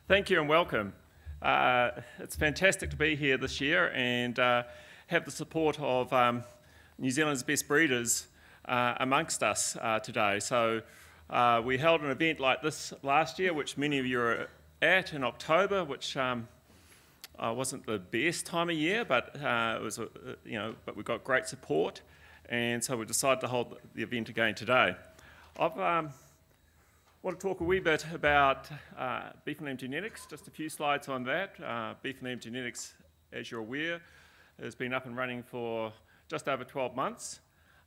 Thank you and welcome. It's fantastic to be here this year and have the support of New Zealand's best breeders amongst us today. So we held an event like this last year, which many of you are at in October, which wasn't the best time of year, but it was, but we got great support, and so we decided to hold the event again today. I want to talk a wee bit about B+LNZ genetics, just a few slides on that. B+LNZ genetics, as you're aware, has been up and running for just over 12 months.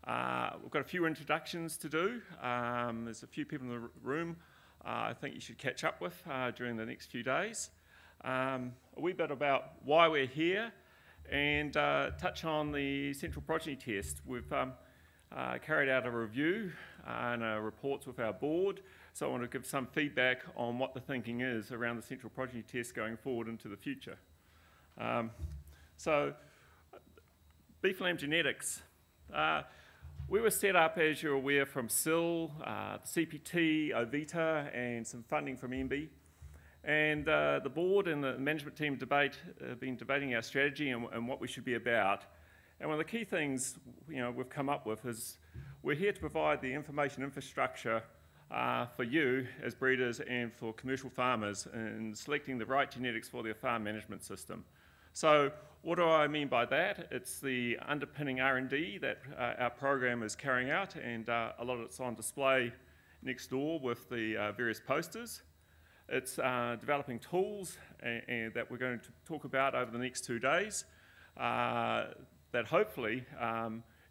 We've got a few introductions to do. There's a few people in the room I think you should catch up with during the next few days. A wee bit about why we're here and touch on the central progeny test. We've carried out a review and reports with our board, so I want to give some feedback on what the thinking is around the central progeny test going forward into the future. So B+LNZ genetics. We were set up, as you're aware, from SIL, CPT, OVITA, and some funding from MB. And the board and the management team have been debating our strategy and what we should be about. And one of the key things we've come up with is we're here to provide the information infrastructure for you as breeders and for commercial farmers in selecting the right genetics for their farm management system. So what do I mean by that? It's the underpinning R&D that our program is carrying out, and a lot of it's on display next door with the various posters. It's developing tools that we're going to talk about over the next 2 days that hopefully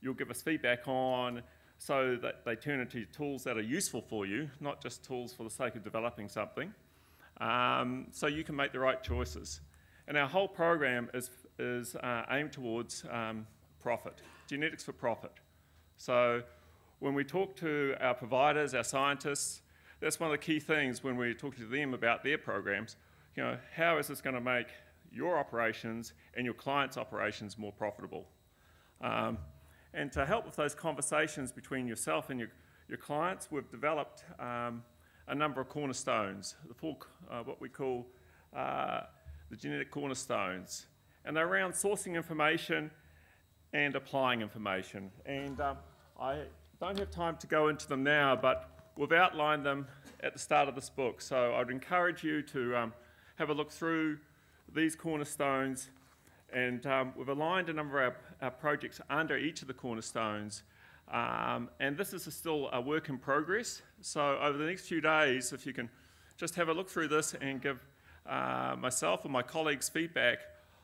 you'll give us feedback on, so that they turn into tools that are useful for you, not just tools for the sake of developing something, so you can make the right choices. And our whole program is aimed towards profit, genetics for profit. So when we talk to our providers, our scientists, that's one of the key things when we talk to them about their programs. How is this going to make your operations and your clients' operations more profitable? And to help with those conversations between yourself and your clients, we've developed a number of cornerstones, what we call the genetic cornerstones. And they're around sourcing information and applying information. And I don't have time to go into them now, but we've outlined them at the start of this book. So I'd encourage you to have a look through these cornerstones. And we've aligned a number of our projects under each of the cornerstones. And this is still a work in progress. So over the next few days, if you can just have a look through this and give myself and my colleagues feedback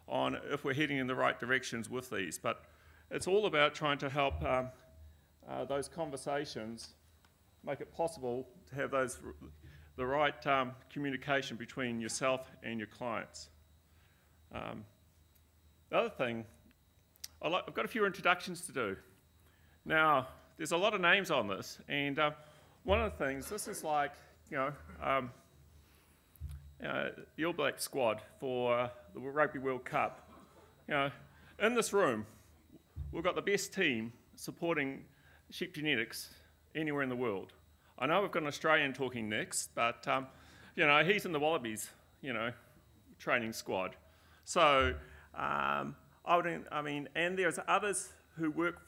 on if we're heading in the right directions with these. But it's all about trying to help those conversations make it possible to have the right communication between yourself and your clients. The other thing, I've got a few introductions to do. Now, there's a lot of names on this, and one of the things, this is like, the All Black squad for the Rugby World Cup. In this room, we've got the best team supporting sheep genetics anywhere in the world. I know we've got an Australian talking next, but he's in the Wallabies, training squad. So, and there's others who work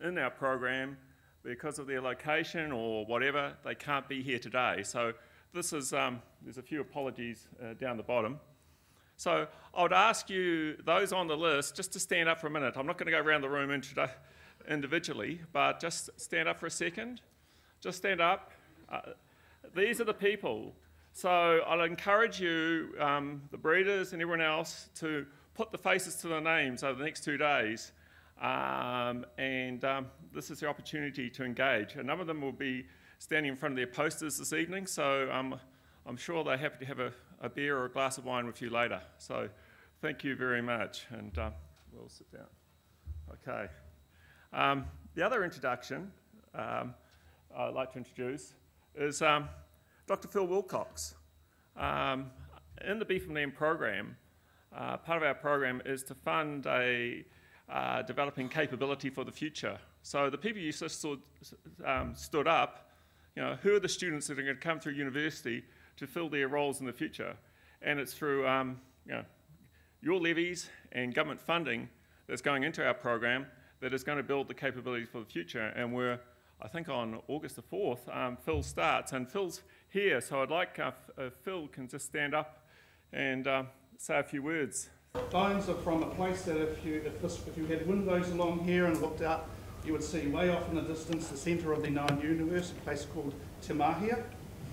in our program because of their location or whatever, they can't be here today. So this is, there's a few apologies down the bottom. So I would ask you, those on the list, just to stand up for a minute. I'm not going to go around the room individually, but just stand up for a second. Just stand up. These are the people. So I'll encourage you, the breeders and everyone else, to put the faces to the names over the next 2 days. This is the opportunity to engage. A number of them will be standing in front of their posters this evening, so I'm sure they're happy to have a beer or a glass of wine with you later. So thank you very much, and we'll sit down. Okay. The other introduction I'd like to introduce is Dr. Phil Wilcox. In the B+LNZ program, part of our program is to fund a developing capability for the future. So the people you just stood up, who are the students that are going to come through university to fill their roles in the future? and it's through your levies and government funding that's going into our program that is going to build the capabilities for the future. And we're, I think on August the 4th, Phil starts, and Phil's here, so I'd like if Phil can just stand up and say a few words. Stones are from a place that if you had windows along here and looked out, you would see way off in the distance the centre of the known universe, a place called Timahia.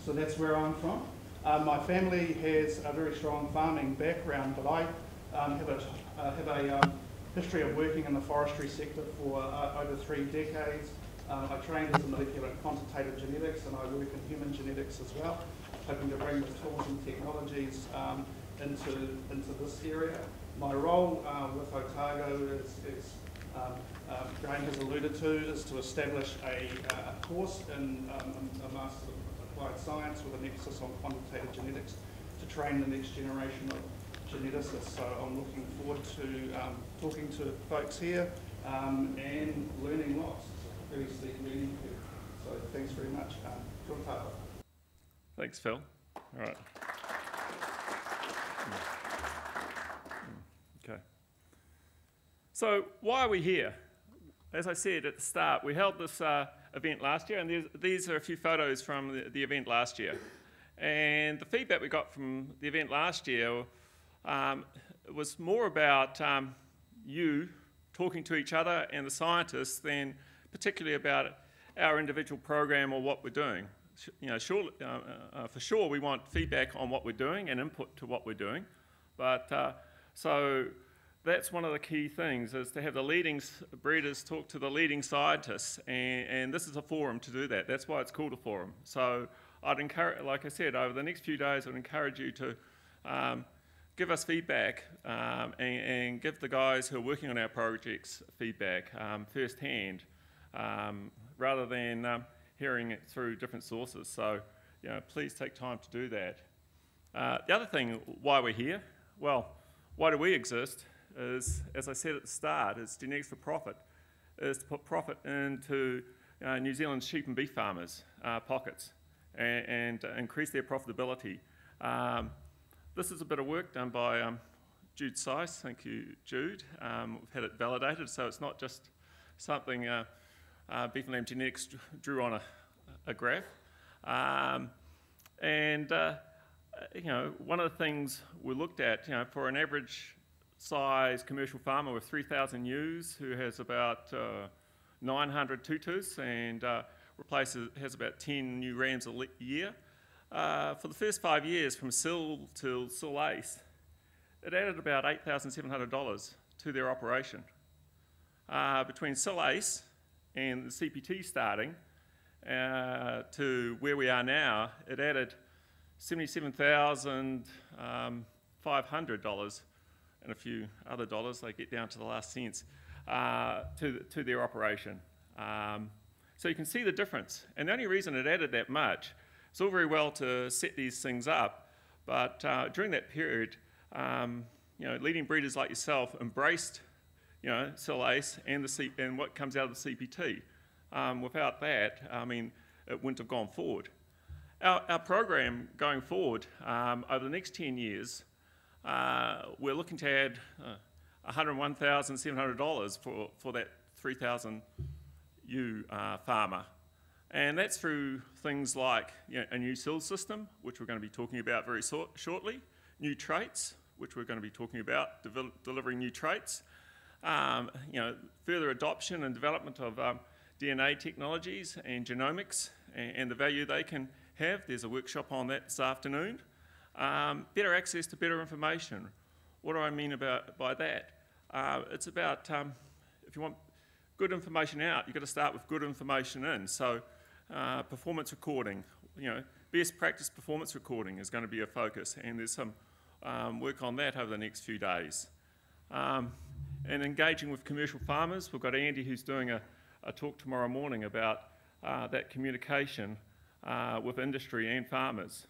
So that's where I'm from. My family has a very strong farming background, but I have a history of working in the forestry sector for over 3 decades. I trained as a molecular and quantitative genetics, and I work in human genetics as well, hoping to bring the tools and technologies into this area. My role with Otago is Graham has alluded to, is to establish a course in a Master of Applied Science with an emphasis on quantitative genetics to train the next generation of geneticists. So I'm looking forward to talking to folks here and learning lots. It's a very steep learning curve. So thanks very much. Kia ora. Thanks, Phil. All right. Okay. So why are we here? As I said at the start, we held this event last year, and these are a few photos from the event last year. And the feedback we got from the event last year was more about you talking to each other and the scientists than particularly about our individual program or what we're doing. For sure we want feedback on what we're doing and input to what we're doing, but so that's one of the key things, is to have the leading breeders talk to the leading scientists, and this is a forum to do that. That's why it's called a forum. So I'd encourage, like I said, over the next few days I'd encourage you to give us feedback and give the guys who are working on our projects feedback firsthand, rather than hearing it through different sources. So please take time to do that. The other thing, why we're here, well, why do we exist? Is, as I said at the start, is genetics for profit, is to put profit into New Zealand's sheep and beef farmers' pockets and increase their profitability. This is a bit of work done by Jude Seiss. Thank you, Jude. We've had it validated, so it's not just something Beef and Lamb Genetics drew on a graph. One of the things we looked at, for an average size commercial farmer with 3,000 ewes who has about 900 tutus and has about 10 new rams a year, for the first 5 years from Sill till Sill Ace, it added about $8,700 to their operation. Between Sill Ace and the CPT starting to where we are now, it added $77,500 and a few other dollars, they get down to the last cents, to their operation. So you can see the difference. And the only reason it added that much, it's all very well to set these things up, but during that period, leading breeders like yourself embraced Sill Ace and what comes out of the CPT. Without that, it wouldn't have gone forward. Our program going forward, over the next 10 years, we're looking to add $101,700 for that 3,000 ewe farmer. And that's through things like a new sill system, which we're going to be talking about very shortly, new traits, which we're going to be talking about, delivering new traits, further adoption and development of DNA technologies and genomics and the value they can have. There's a workshop on that this afternoon. Better access to better information. What do I mean by that? It's about, if you want good information out, you've got to start with good information in. So performance recording, best practice performance recording is going to be a focus, and there's some work on that over the next few days. And engaging with commercial farmers, we've got Andy who's doing a talk tomorrow morning about that communication with industry and farmers.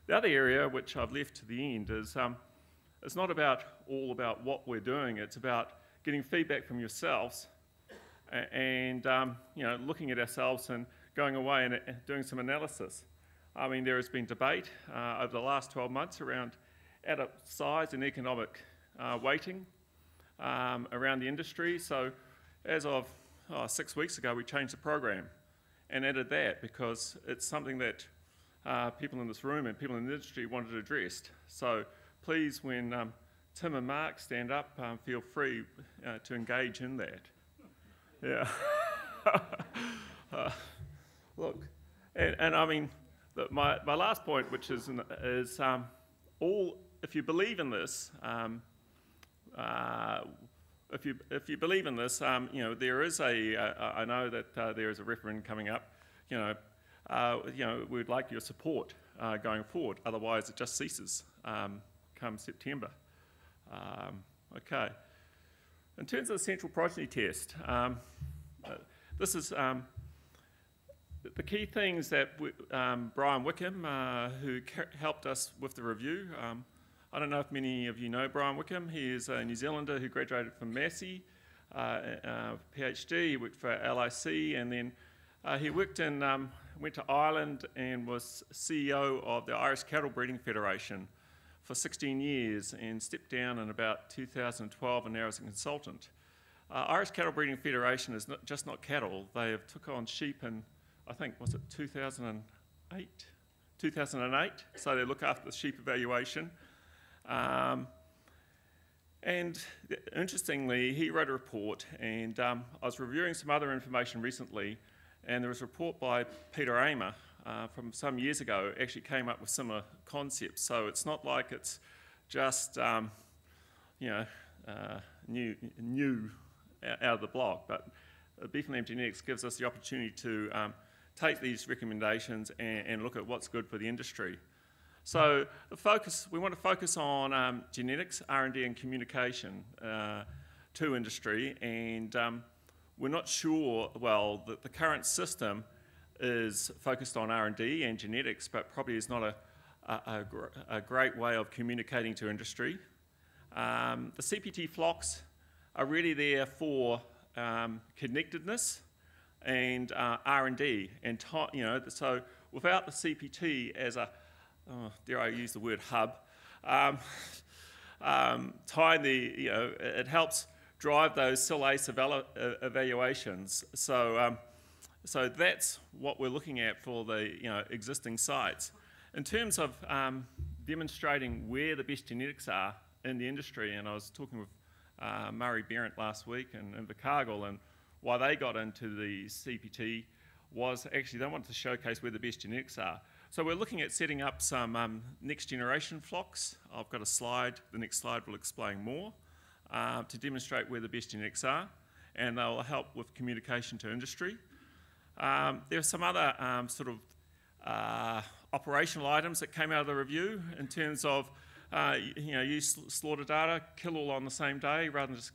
The other area, which I've left to the end, is it's not all about what we're doing, it's about getting feedback from yourselves and looking at ourselves and going away and doing some analysis. There has been debate over the last 12 months around at a size and economic weighting around the industry. So as of 6 weeks ago, we changed the program and added that because it's something that people in this room and people in the industry wanted addressed. So please, when Tim and Mark stand up, feel free to engage in that. Yeah. Look, and I mean, my last point, which is if you believe in this, if you believe in this, you know, there is I know that there is a referendum coming up. You know, we'd like your support going forward. Otherwise, it just ceases come September. Okay. In terms of the central progeny test, this is the key things that Brian Wickham, who helped us with the review. I don't know if many of you know Brian Wickham. He is a New Zealander who graduated from Massey, PhD. He worked for LIC, and then he went to Ireland and was CEO of the Irish Cattle Breeding Federation for 16 years and stepped down in about 2012 and now is a consultant. Irish Cattle Breeding Federation is just not cattle. They have took on sheep in, I think, was it 2008? 2008, so they look after the sheep evaluation. And interestingly, he wrote a report, and I was reviewing some other information recently, and there was a report by Peter Amer from some years ago, actually came up with similar concepts. So it's not like it's just, you know, new out of the block, but B+LNZ genetics gives us the opportunity to take these recommendations and look at what's good for the industry. So we want to focus on genetics, R&D and communication to industry, and we're not sure, well, that the current system is focused on R&D and genetics, but probably is not a great way of communicating to industry. The CPT flocks are really there for connectedness and R&D, and you know, so without the CPT as a, dare I use the word hub, you know, it helps drive those SIL-ACE evaluations. So, so that's what we're looking at for the existing sites. In terms of demonstrating where the best genetics are in the industry, and I was talking with Murray Berendt last week and Invercargill, and why they got into the CPT was actually they wanted to showcase where the best genetics are. So we're looking at setting up some next generation flocks. I've got a slide, the next slide will explain more, to demonstrate where the best genetics are, and they'll help with communication to industry. There are some other sort of operational items that came out of the review in terms of use slaughter data, kill all on the same day rather than just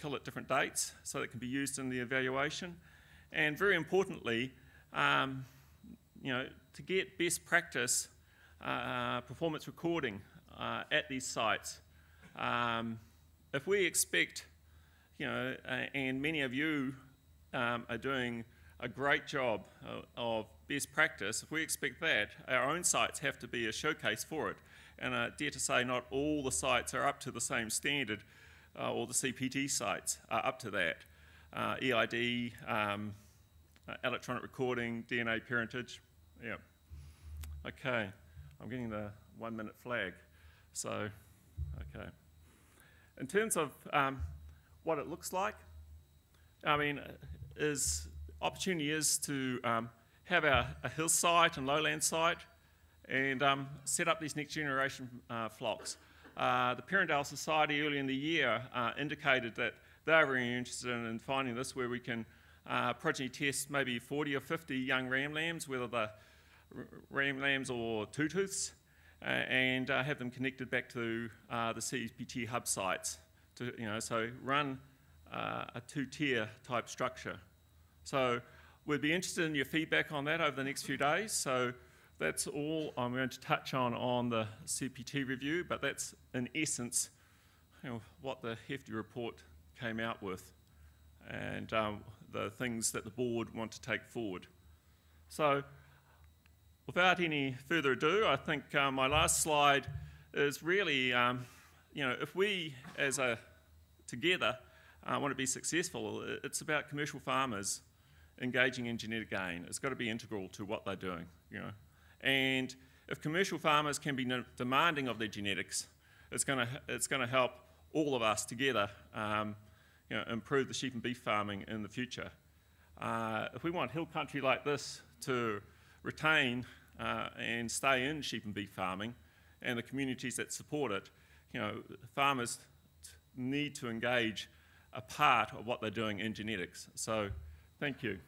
kill at different dates, so that it can be used in the evaluation. And very importantly, to get best practice performance recording at these sites. If we expect, and many of you are doing a great job of best practice, if we expect that, our own sites have to be a showcase for it. And I dare to say not all the sites are up to the same standard, or the CPT sites are up to that. EID, electronic recording, DNA parentage, yeah. Okay, I'm getting the 1 minute flag. So, okay. In terms of what it looks like, I mean, opportunity is to have a hill site and lowland site and set up these next generation flocks. The Perrindale Society early in the year indicated that they're very interested in finding this where we can progeny test maybe 40 or 50 young ram lambs, whether they're ram lambs or two-tooths, and have them connected back to the CPT hub sites to, so run a two-tier type structure. So we'd be interested in your feedback on that over the next few days. So that's all I'm going to touch on the CPT review, but that's in essence what the hefty report came out with and the things that the board want to take forward. So without any further ado, I think my last slide is really, if we as together want to be successful, it's about commercial farmers engaging in genetic gain. It's got to be integral to what they're doing, And if commercial farmers can be demanding of their genetics, it's going to help all of us together, improve the sheep and beef farming in the future. If we want hill country like this to retain and stay in sheep and beef farming, and the communities that support it, farmers need to engage a part of what they're doing in genetics. So, thank you.